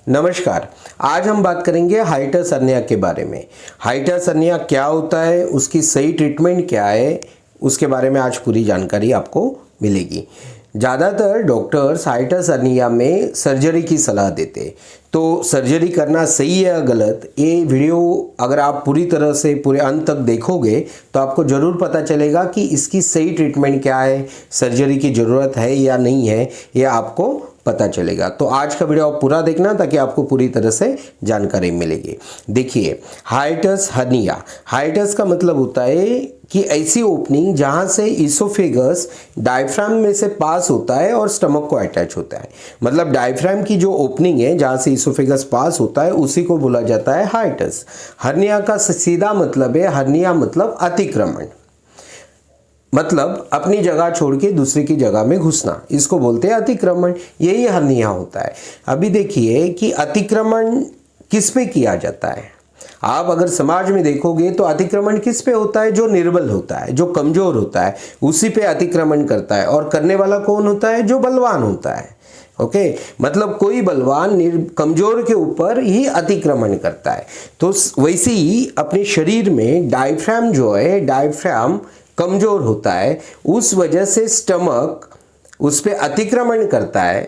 नमस्कार। आज हम बात करेंगे हाइटस हर्निया के बारे में। हाइटस हर्निया क्या होता है, उसकी सही ट्रीटमेंट क्या है, उसके बारे में आज पूरी जानकारी आपको मिलेगी। ज़्यादातर डॉक्टर्स हाइटस हर्निया में सर्जरी की सलाह देते हैं, तो सर्जरी करना सही है या गलत, ये वीडियो अगर आप पूरी तरह से पूरे अंत तक देखोगे तो आपको ज़रूर पता चलेगा कि इसकी सही ट्रीटमेंट क्या है, सर्जरी की ज़रूरत है या नहीं है, ये आपको पता चलेगा। तो आज का वीडियो आप पूरा देखना ताकि आपको पूरी तरह से जानकारी मिलेगी। देखिए, हाइटस हर्निया, हाइटस का मतलब होता है कि ऐसी ओपनिंग जहां से इसोफेगस डायफ्राम में से पास होता है और स्टमक को अटैच होता है। मतलब डायफ्राम की जो ओपनिंग है जहां से इसोफेगस पास होता है उसी को बोला जाता है हाइटस। हर्निया का सीधा मतलब है, हर्निया मतलब अतिक्रमण, मतलब अपनी जगह छोड़ के दूसरे की जगह में घुसना, इसको बोलते हैं अतिक्रमण। यही हर्निया होता है। अभी देखिए कि अतिक्रमण किस पे किया जाता है। आप अगर समाज में देखोगे तो अतिक्रमण किस पे होता है? जो निर्बल होता है, जो कमजोर होता है, उसी पे अतिक्रमण करता है। और करने वाला कौन होता है? जो बलवान होता है। ओके, मतलब कोई बलवान कमजोर के ऊपर ही अतिक्रमण करता है। तो वैसे ही अपने शरीर में डायफ्राम जो है, डायफ्राम कमजोर होता है, उस वजह से स्टमक उस पे अतिक्रमण करता है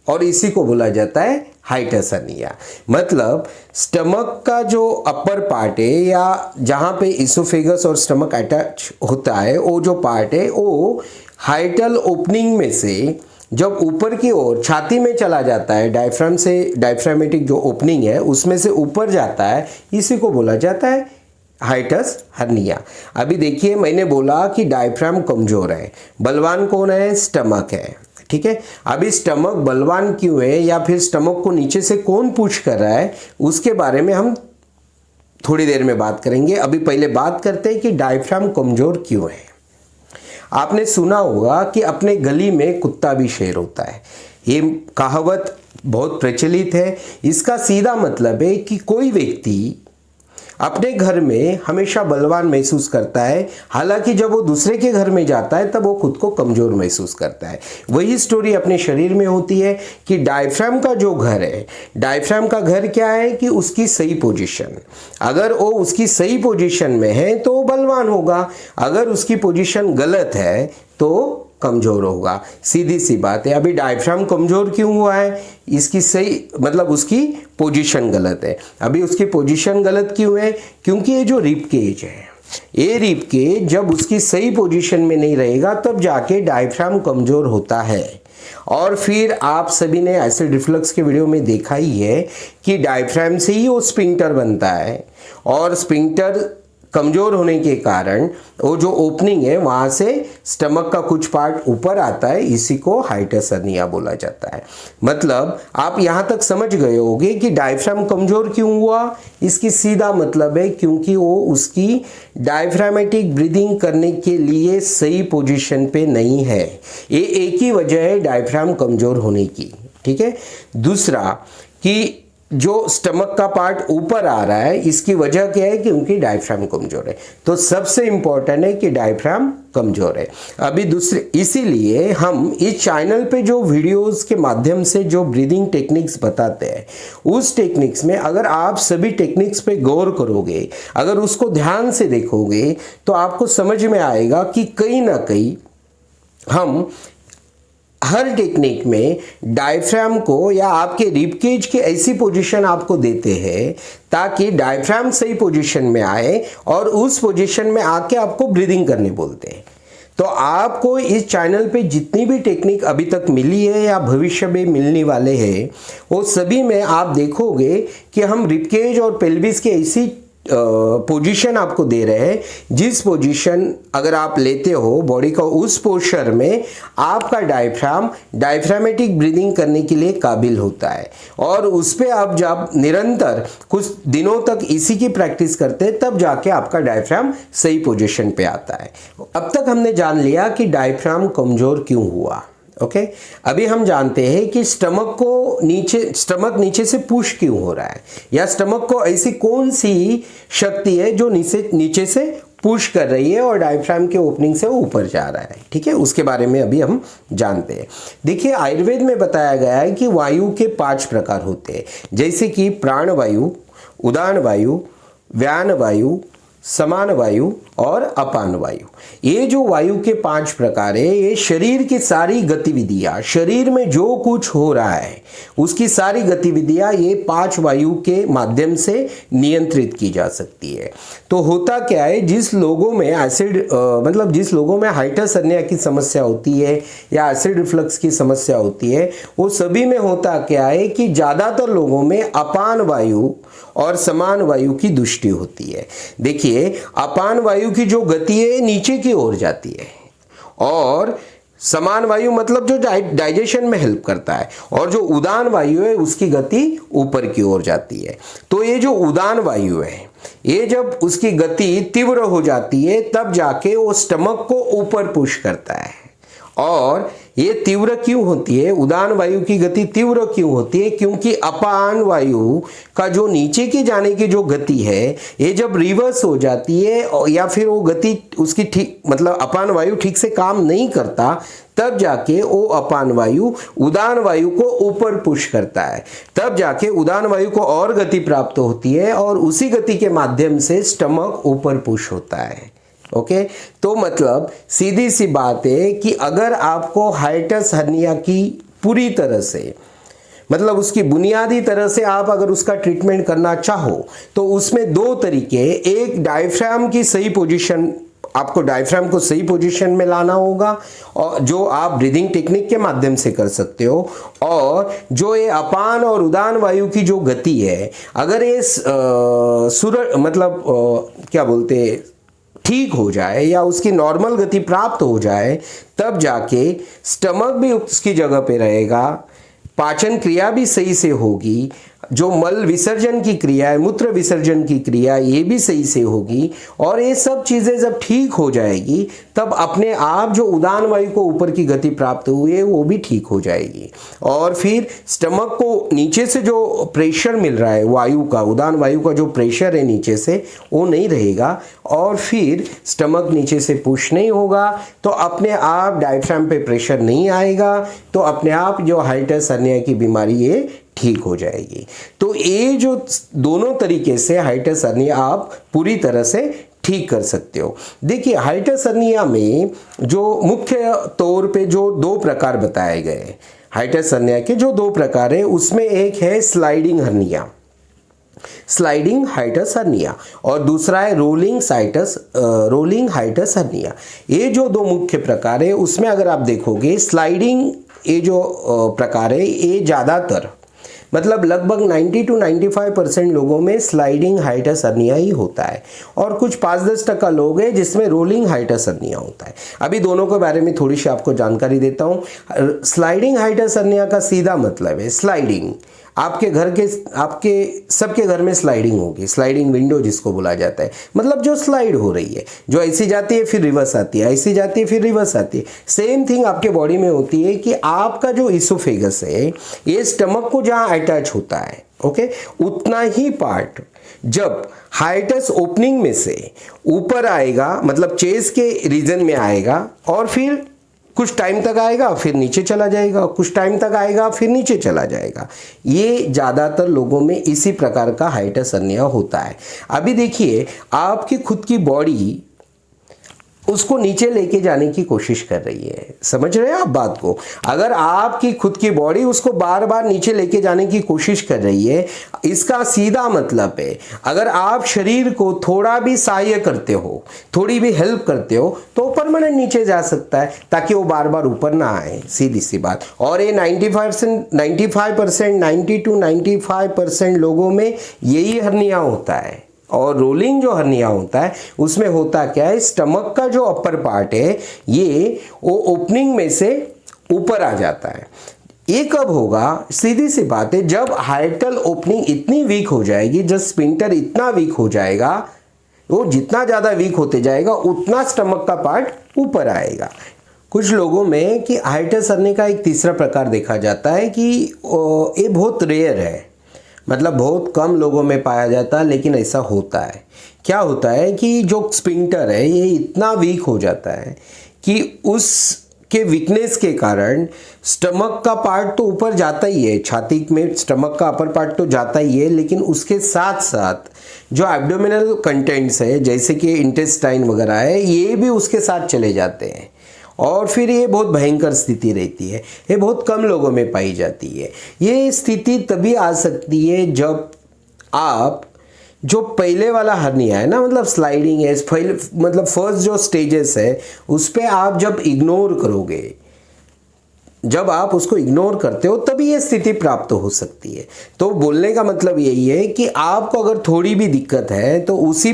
और इसी को बोला जाता है हाइटस हर्निया। मतलब स्टमक का जो अपर पार्ट है या जहां पे इसोफेगस और स्टमक अटैच होता है, वो जो पार्ट है वो हाइटल ओपनिंग में से जब ऊपर की ओर छाती में चला जाता है, डायफ्राम से, डायफ्रामेटिक जो ओपनिंग है उसमें से ऊपर जाता है, इसी को बोला जाता है हाइटस हर्निया। अभी देखिए, मैंने बोला कि डायफ्राम कमजोर है, बलवान कौन है? स्टमक है। ठीक है, अभी स्टमक बलवान क्यों है या फिर स्टमक को नीचे से कौन पुश कर रहा है, उसके बारे में हम थोड़ी देर में बात करेंगे। अभी पहले बात करते हैं कि डायफ्राम कमजोर क्यों है। आपने सुना होगा कि अपने गली में कुत्ता भी शेर होता है। ये कहावत बहुत प्रचलित है। इसका सीधा मतलब है कि कोई व्यक्ति अपने घर में हमेशा बलवान महसूस करता है, हालांकि जब वो दूसरे के घर में जाता है तब वो खुद को कमजोर महसूस करता है। वही स्टोरी अपने शरीर में होती है कि डायफ्राम का जो घर है, डायफ्राम का घर क्या है कि उसकी सही पोजीशन, अगर वो उसकी सही पोजीशन में है तो वो बलवान होगा, अगर उसकी पोजीशन गलत है तो कमजोर होगा। सीधी सी बात है। अभी डायफ्राम कमजोर क्यों हुआ है? इसकी सही मतलब उसकी पोजीशन गलत है। अभी उसकी पोजीशन गलत क्यों है? क्योंकि ये जो रिब केज है, ये रिब केज जब उसकी सही पोजीशन में नहीं रहेगा तब जाके डायफ्राम कमजोर होता है। और फिर आप सभी ने एसिड रिफ्लक्स के वीडियो में देखा ही है कि डायफ्राम से ही वो स्फिंक्टर बनता है, और स्फिंक्टर कमजोर होने के कारण वो जो ओपनिंग है वहां से स्टमक का कुछ पार्ट ऊपर आता है, इसी को हाइटस हर्निया बोला जाता है। मतलब आप यहां तक समझ गए होंगे कि डायफ्राम कमजोर क्यों हुआ। इसकी सीधा मतलब है क्योंकि वो उसकी डायफ्रामेटिक ब्रीदिंग करने के लिए सही पोजीशन पे नहीं है। ये एक ही वजह है डायफ्राम कमजोर होने की। ठीक है, दूसरा कि जो स्टमक का पार्ट ऊपर आ रहा है, इसकी वजह क्या है? क्योंकि डायफ्राम कमजोर है। तो सबसे इंपॉर्टेंट है कि डायफ्राम कमजोर है। अभी दूसरे, इसीलिए हम इस चैनल पे जो वीडियोस के माध्यम से जो ब्रीदिंग टेक्निक्स बताते हैं, उस टेक्निक्स में अगर आप सभी टेक्निक्स पे गौर करोगे, अगर उसको ध्यान से देखोगे तो आपको समझ में आएगा कि कहीं ना कहीं हम हर टेक्निक में डायफ्राम को या आपके रिब केज की ऐसी पोजीशन आपको देते हैं ताकि डायफ्राम सही पोजीशन में आए, और उस पोजीशन में आके आपको ब्रीदिंग करने बोलते हैं। तो आपको इस चैनल पे जितनी भी टेक्निक अभी तक मिली है या भविष्य में मिलने वाले हैं, वो सभी में आप देखोगे कि हम रिब केज और पेल्विस की ऐसी पोजीशन आपको दे रहे हैं जिस पोजीशन अगर आप लेते हो बॉडी का, उस पोस्चर में आपका डायफ्राम डायफ्रामेटिक ब्रीदिंग करने के लिए काबिल होता है। और उस पे आप जब निरंतर कुछ दिनों तक इसी की प्रैक्टिस करते हैं तब जाके आपका डायफ्राम सही पोजीशन पे आता है। अब तक हमने जान लिया कि डायफ्राम कमजोर क्यों हुआ। ओके, अभी हम जानते हैं कि स्टमक नीचे से पुश क्यों हो रहा है, या स्टमक को ऐसी कौन सी शक्ति है जो नीचे से पुश कर रही है और डायफ्राम के ओपनिंग से वो ऊपर जा रहा है। ठीक है, उसके बारे में अभी हम जानते हैं। देखिए, आयुर्वेद में बताया गया है कि वायु के 5 प्रकार होते हैं, जैसे कि प्राण वायु, उदान वायु, व्यान वायु, समान वायु और अपान वायु। ये जो वायु के 5 प्रकार है, ये शरीर की सारी गतिविधियां, शरीर में जो कुछ हो रहा है उसकी सारी गतिविधियां ये 5 वायु के माध्यम से नियंत्रित की जा सकती है। तो होता क्या है, जिस लोगों में एसिड मतलब जिस लोगों में हाइटस हर्निया की समस्या होती है या एसिड रिफ्लक्स की समस्या होती है, वो सभी में होता क्या है कि ज़्यादातर लोगों में अपान वायु और समान वायु की दृष्टि होती है। देखिए, अपान वायु की जो गति है नीचे की ओर जाती है और समान वायु मतलब जो डाइजेशन में हेल्प करता है, और जो उदान वायु है उसकी गति ऊपर की ओर जाती है। तो ये जो उदान वायु है, ये जब उसकी गति तीव्र हो जाती है तब जाके वो स्टमक को ऊपर पुश करता है। और ये तीव्र क्यों होती है, उदान वायु की गति तीव्र क्यों होती है, क्योंकि अपान वायु का जो नीचे की जाने की जो गति है, ये जब रिवर्स हो जाती है या फिर वो गति उसकी ठीक मतलब अपान वायु ठीक से काम नहीं करता, तब जाके वो अपान वायु उदान वायु को ऊपर पुश करता है। तब जाके उदान वायु को और गति प्राप्त होती है और उसी गति के माध्यम से स्टमक ऊपर पुश होता है। ओके, तो मतलब सीधी सी बात है कि अगर आपको हाइटस हर्निया की पूरी तरह से मतलब उसकी बुनियादी तरह से आप अगर उसका ट्रीटमेंट करना चाहो तो उसमें 2 तरीके, एक डायफ्राम की सही पोजीशन, आपको डायफ्राम को सही पोजीशन में लाना होगा और जो आप ब्रीदिंग टेक्निक के माध्यम से कर सकते हो, और जो ये अपान और उदान वायु की जो गति है, अगर ये क्या बोलते ठीक हो जाए या उसकी नॉर्मल गति प्राप्त हो जाए, तब जाके स्टमक भी उसकी जगह पे रहेगा, पाचन क्रिया भी सही से होगी, जो मल विसर्जन की क्रिया है, मूत्र विसर्जन की क्रिया, ये भी सही से होगी, और ये सब चीज़ें जब ठीक हो जाएगी तब अपने आप जो उदान वायु को ऊपर की गति प्राप्त हुई है वो भी ठीक हो जाएगी, और फिर स्टमक को नीचे से जो प्रेशर मिल रहा है वायु का, उदान वायु का जो प्रेशर है नीचे से, वो नहीं रहेगा और फिर स्टमक नीचे से पुश नहीं होगा, तो अपने आप डायफ्राम पे प्रेशर नहीं आएगा, तो अपने आप जो हाइटस हर्निया की बीमारी ये ठीक हो जाएगी। तो ये जो दोनों तरीके से हाइटस हर्निया आप पूरी तरह से ठीक कर सकते हो। देखिए, हाइटस हर्निया में जो मुख्य तौर पे जो 2 प्रकार बताए गए, हाइटस हर्निया के जो 2 प्रकार है, उसमें एक है sliding hernia, sliding hiatus hernia, और दूसरा है रोलिंग हाइटस हर्निया। ये जो 2 मुख्य प्रकार है, उसमें अगर आप देखोगे स्लाइडिंग ये जो प्रकार है, ये ज़्यादातर मतलब लगभग 90 to 95% लोगों में स्लाइडिंग हाइटस हर्निया ही होता है, और कुछ 5-10% लोग हैं जिसमें रोलिंग हाइटस हर्निया होता है। अभी दोनों के बारे में थोड़ी सी आपको जानकारी देता हूँ। स्लाइडिंग हाइटस हर्निया का सीधा मतलब है स्लाइडिंग, आपके सबके घर में स्लाइडिंग होगी, स्लाइडिंग विंडो जिसको बोला जाता है, मतलब जो स्लाइड हो रही है, जो ऐसी जाती है फिर रिवर्स आती है, ऐसी जाती है फिर रिवर्स आती है। सेम थिंग आपके बॉडी में होती है कि आपका जो इसोफेगस है ये स्टमक को जहाँ अटैच होता है, ओके, उतना ही पार्ट जब हाइटस ओपनिंग में से ऊपर आएगा, मतलब चेस्ट के रीजन में आएगा, और फिर कुछ टाइम तक आएगा फिर नीचे चला जाएगा, कुछ टाइम तक आएगा फिर नीचे चला जाएगा। ये ज़्यादातर लोगों में इसी प्रकार का हाइटस हर्निया होता है। अभी देखिए, आपकी खुद की बॉडी उसको नीचे लेके जाने की कोशिश कर रही है, समझ रहे हैं आप बात को। अगर आपकी खुद की बॉडी उसको बार बार नीचे लेके जाने की कोशिश कर रही है, इसका सीधा मतलब है अगर आप शरीर को थोड़ा भी सहाय्य करते हो, थोड़ी भी हेल्प करते हो, तो परमानेंट नीचे जा सकता है, ताकि वो बार बार ऊपर ना आए, सीधी सी बात। और ये 90 to 95% लोगों में यही हर्निया होता है। और रोलिंग जो हर्निया होता है उसमें होता क्या है, स्टमक का जो अपर पार्ट है ये वो ओपनिंग में से ऊपर आ जाता है। ये कब होगा, सीधी सी बात है, जब हाइटल ओपनिंग इतनी वीक हो जाएगी, जब स्पिंटर इतना वीक हो जाएगा, वो जितना ज़्यादा वीक होते जाएगा उतना स्टमक का पार्ट ऊपर आएगा। कुछ लोगों में कि हाइटस हर्निया का एक तीसरा प्रकार देखा जाता है कि ये बहुत रेयर है, मतलब बहुत कम लोगों में पाया जाता है, लेकिन ऐसा होता है। क्या होता है कि जो स्फिंक्टर है ये इतना वीक हो जाता है कि उसके वीकनेस के कारण स्टमक का पार्ट तो ऊपर जाता ही है, छाती में स्टमक का अपर पार्ट तो जाता ही है, लेकिन उसके साथ साथ जो एब्डोमिनल कंटेंट्स है जैसे कि इंटेस्टाइन वगैरह है ये भी उसके साथ चले जाते हैं, और फिर ये बहुत भयंकर स्थिति रहती है। ये बहुत कम लोगों में पाई जाती है। ये स्थिति तभी आ सकती है जब आप जो पहले वाला हर्निया है ना, मतलब स्लाइडिंग है, मतलब फर्स्ट जो स्टेजेस है उस पर आप जब इग्नोर करोगे, जब आप उसको इग्नोर करते हो तभी ये स्थिति प्राप्त हो सकती है। तो बोलने का मतलब यही है कि आपको अगर थोड़ी भी दिक्कत है तो उसी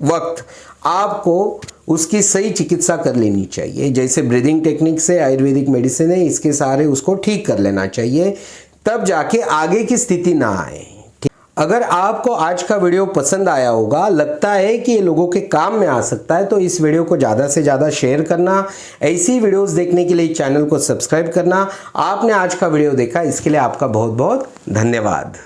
वक्त आपको उसकी सही चिकित्सा कर लेनी चाहिए। जैसे ब्रीदिंग टेक्निक से, आयुर्वेदिक मेडिसिन है, इसके सहारे उसको ठीक कर लेना चाहिए, तब जाके आगे की स्थिति ना आए। अगर आपको आज का वीडियो पसंद आया होगा, लगता है कि ये लोगों के काम में आ सकता है, तो इस वीडियो को ज़्यादा से ज़्यादा शेयर करना, ऐसी वीडियोस देखने के लिए चैनल को सब्सक्राइब करना। आपने आज का वीडियो देखा इसके लिए आपका बहुत बहुत धन्यवाद।